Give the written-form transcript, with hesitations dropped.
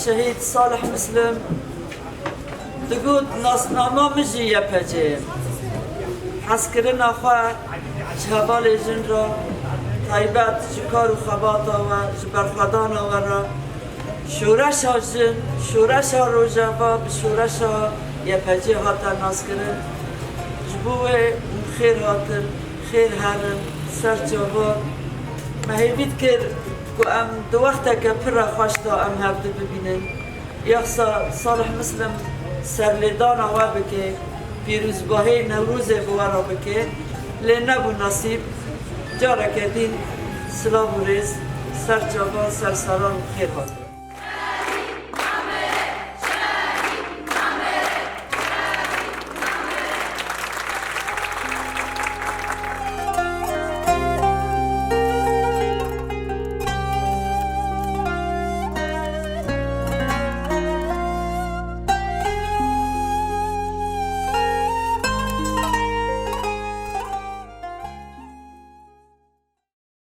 شهید صالح مسلم دقود ناسنامه مجی یپجه حسکرین آخواه جهبال جن را طایبت جکار و خبات و جبرخدان و را شورش ها جن شورش ها رو جواب شورش ها یپجه هاتا ناس کرن جبوه خیر هاتن خیر هرن سر جواب مهیبید کرد که ام دو وقتا که پر خوشتا ام هفته ببینن یخصا صالح مسلم سرلیدان آوا بکه پیروزگاهی نوروز بوارا بکه لی نبو نصیب جارا کردین سلام و ریز سر جواب سر سران خیر هاتن